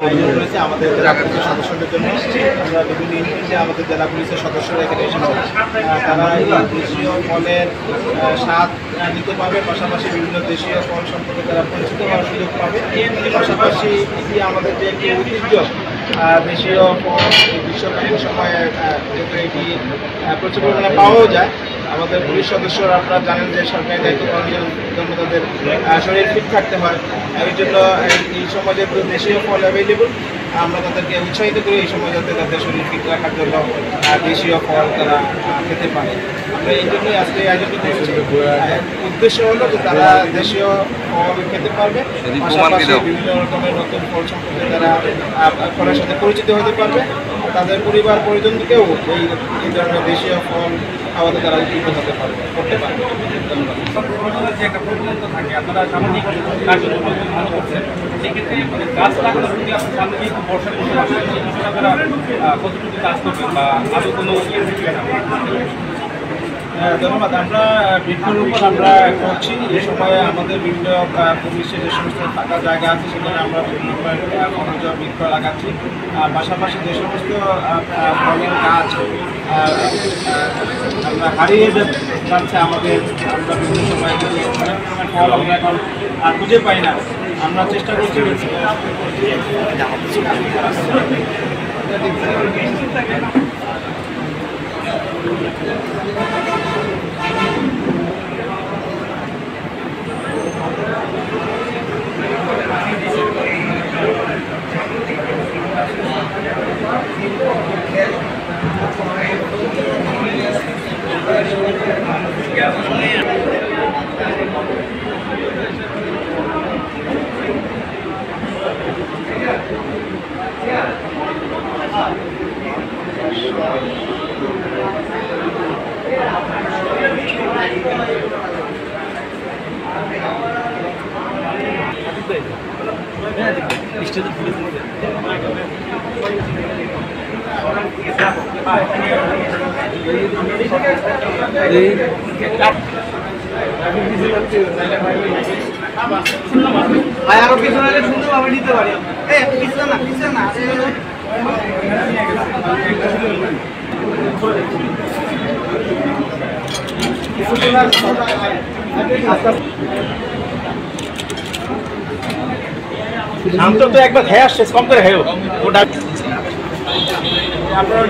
আয়োজন করেছে আমাদের জেলা পুলিশের সদস্যদের জন্য। আমরা বিভিন্ন ইউনিটে আমাদের জেলা পুলিশের সদস্যরা এখানে এসে তারা এই দেশীয় ফলের স্বাদ নিতে পারবে, পাশাপাশি বিভিন্ন দেশীয় ফল সম্পর্কে তারা পরিচিত হওয়ার সুযোগ পাবে। পাশাপাশি এটি আমাদের যে একটি ঐতিহ্য, দেশীয় ফল গ্রীষ্মকালীন সময়ে যেহেতু এটি প্রচুর পরিমাণে পাওয়াও যায়। আমাদের পুলিশ সদস্যরা আপনারা জানেন যে সরকারি দায়িত্ব পালনের জন্য তাদের শরীর ফিট থাকতে হয়। এই জন্য এই সময় যেহেতু দেশীয় ফল অ্যাভেলেবল, আমরা তাদেরকে উৎসাহিত করি এই সময় যাতে তাদের শরীর ফিট রাখার জন্য দেশীয় ফল তারা খেতে পারে। আমরা এই জন্যই আজকে আয়োজনটি করেছি। উদ্দেশ্য হলো যে তারা দেশীয় ফল খেতে পারবে, পাশাপাশি বিভিন্ন রকমের নতুন ফল সম্পর্কে তারা ফলের সাথে পরিচিত হতে পারবে, তাদের পরিবার পরিজনকেও এই ধরনের দেশীয় ফল খাওয়াতে তারা উপকৃত হতে পারবে, করতে পারবে। ধন্যবাদ। যে একটা প্রতিনিধিত্ব থাকে, আপনারা সামাজিক কার্যক্রম ভালো করছেন, সেক্ষেত্রে গাছ লাগানোর প্রতি আপনার সামাজিক বর্ষার আপনারা কতটুকু কাজ করবেন বা আরও কোনো ধন্যবাদ। আমরা বৃক্ষরোপণ আমরা করছি। এই সময়ে আমাদের বিভিন্ন পুলিশের যে সমস্ত থাকার জায়গা আছে সেখানে আমরা বিভিন্ন খনিজ বৃক্ষ লাগাচ্ছি। পাশাপাশি যে সমস্ত ফলের গাছ আমরা হারিয়ে যাচ্ছে আমাদের, আমরা বিভিন্ন সময় কিন্তু অনেক ধরনের ফল আমরা এখন আর খুঁজে পাই না। আমরা চেষ্টা করছি আরো পিছনে শুনতে আমি নিতে পারি। পিছনে না পিছনে না শান্ত তো একবার খেয়ে আসছে, কম করে খেয়েও ওটা আপনার